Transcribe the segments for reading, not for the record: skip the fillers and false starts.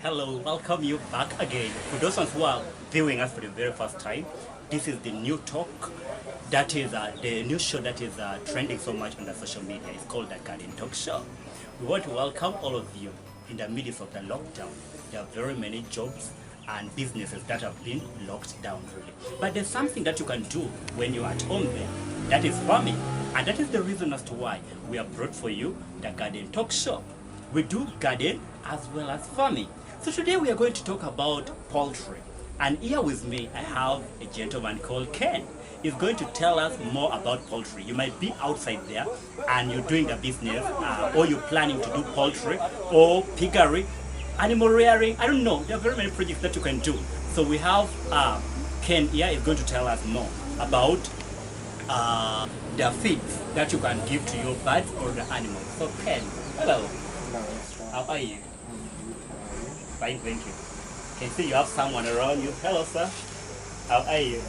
Hello, welcome you back again. For those ones who are viewing us for the very first time, this is the new talk. That is the new show that is trending so much on the social media. It's called the Garden Talk Show. We want to welcome all of you in the midst of the lockdown. There are very many jobs and businesses that have been locked down really. But there's something that you can do when you're at home there. That is farming. And that is the reason as to why we have brought for you the Garden Talk Show. We do garden as well as farming. So today we are going to talk about poultry. And here with me I have a gentleman called Ken. He's going to tell us more about poultry. You might be outside there and you're doing a business or you're planning to do poultry or piggery, animal rearing. I don't know. There are very many projects that you can do. So we have Ken here is going to tell us more about the feeds that you can give to your birds or the animals. So Ken, hello. How are you? Fine, thank you. Can see you have someone around you. Hello, sir. How are you?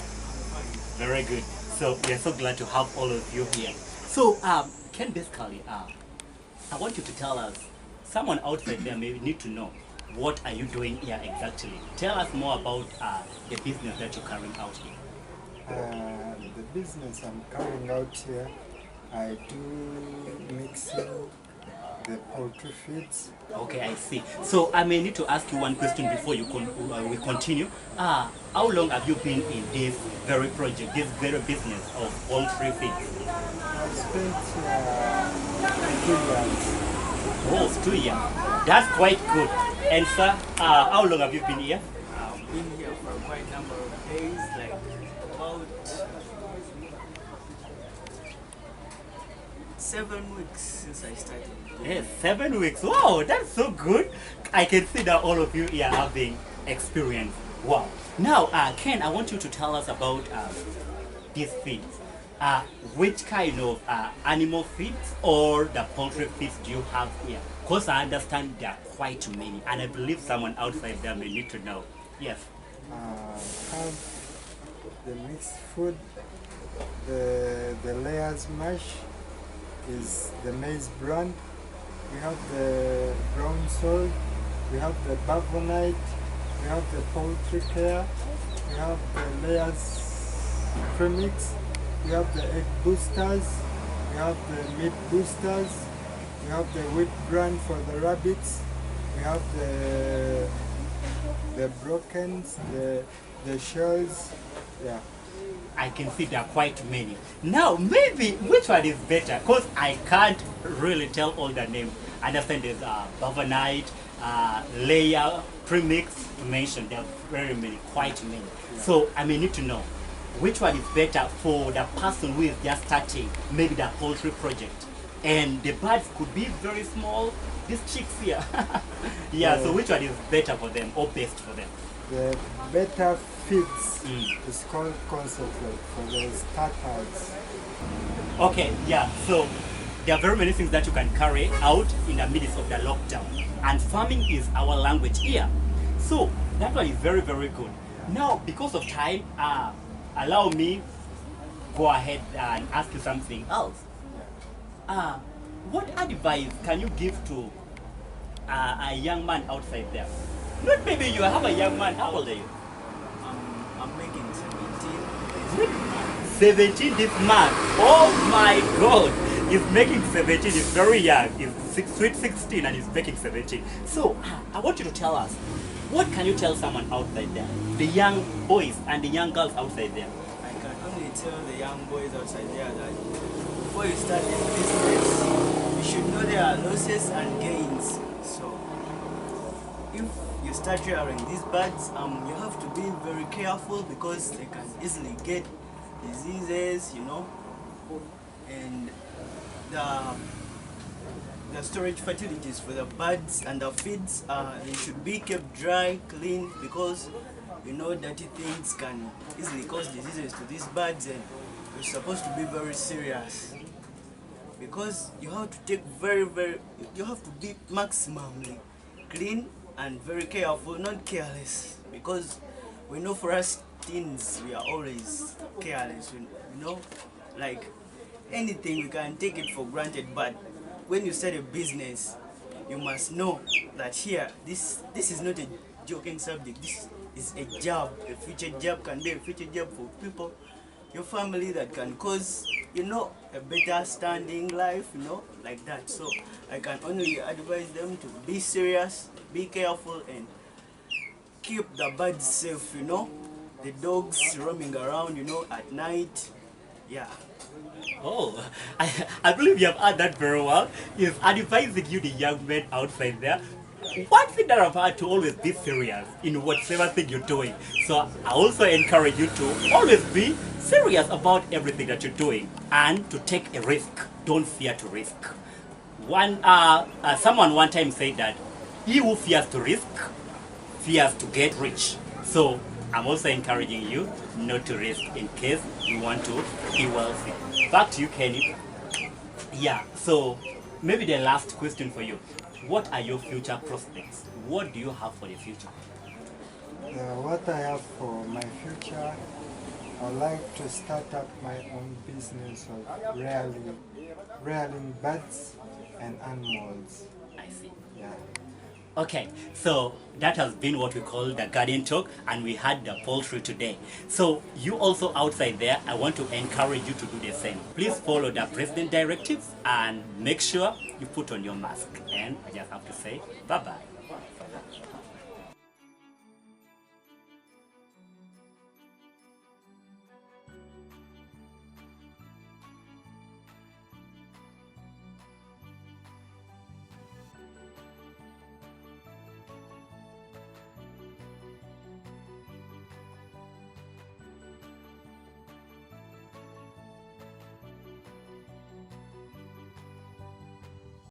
Very good. So we are so glad to have all of you here. So Ken, basically, I want you to tell us. Someone outside there may need to know what are you doing here exactly. Tell us more about the business that you're carrying out here. The business I'm carrying out here, I do mixing the poultry feeds. Okay, I see. So I may need to ask you one question before you we continue. How long have you been in this very project, this very business of poultry feeds? I've spent 2 years. Oh, 2 years. That's quite good. And sir, how long have you been here? I've been here for quite a number of days, like about 7 weeks since I started. Yes, 7 weeks. Wow, that's so good. I can see that all of you here are having experience. Wow. Now, Ken, I want you to tell us about these feeds. Which kind of animal feeds or the poultry feeds do you have here? Because I understand there are quite many, and I believe someone outside there may need to know. Yes. Have the mixed food, the layers mash is the maize brand. We have the brown salt, we have the bavonite, we have the poultry care, we have the layers premix, we have the egg boosters, we have the meat boosters, we have the wheat brand for the rabbits, we have the brokens, the shells, yeah. I can see there are quite many. Now, maybe which one is better? Because I can't really tell all the names. I understand there's bavonite, layer, premix to mention. There are very many, quite many. Yeah. So I may need to know which one is better for the person who is just starting maybe the poultry project. And the birds could be very small, these chicks here. Yeah, so which one is better for them or best for them? The better feeds is called concentrate for the starters. Okay, yeah, so there are very many things that you can carry out in the midst of the lockdown. And farming is our language here. So that one is very, very good. Now, because of time, allow me go ahead and ask you something else. What advice can you give to a young man outside there? Not maybe you have a young man, how old are you? I'm making 17. 17 this month. Oh my God! He's making 17, he's very young. He's sweet 16 and he's making 17. So, I want you to tell us, what can you tell someone outside there? The young boys and the young girls outside there. I can only tell the young boys outside there that before you start this business, you should know there are losses and gains. So, if you start rearing these birds, you have to be very careful because they can easily get diseases, you know, and the storage facilities for the birds and the feeds, they should be kept dry, clean, because you know dirty things can easily cause diseases to these birds, and you're supposed to be very serious because you have to take you have to be maximally clean and very careful, not careless, because we know for us teens we are always careless, you know, like anything we can take it for granted, but when you start a business you must know that here, this is not a joking subject. This is a job. A future job can be a future job for people, your family, that can cause, you know, a better standing life, you know, like that. So I can only advise them to be serious, be careful, and keep the birds safe, you know, the dogs roaming around, you know, at night. Yeah. Oh, I believe you have heard that very well. He's advising you, the young men outside there. One thing that I've had to always be serious in whatever thing you're doing. So I also encourage you to always be serious about everything that you're doing and to take a risk. Don't fear to risk. Someone one time said that he who fears to risk fears to get rich. So I'm also encouraging you not to risk in case you want to be wealthy. Back to you, Kenny. Yeah, so maybe the last question for you. What are your future prospects? What do you have for the future? What I have for my future, I'd like to start up my own business of rearing birds and animals. I see. Yeah. Okay, so that has been what we call the garden talk, and we had the poultry today. So you also outside there, I want to encourage you to do the same. Please follow the president directives and make sure you put on your mask. And I just have to say bye-bye.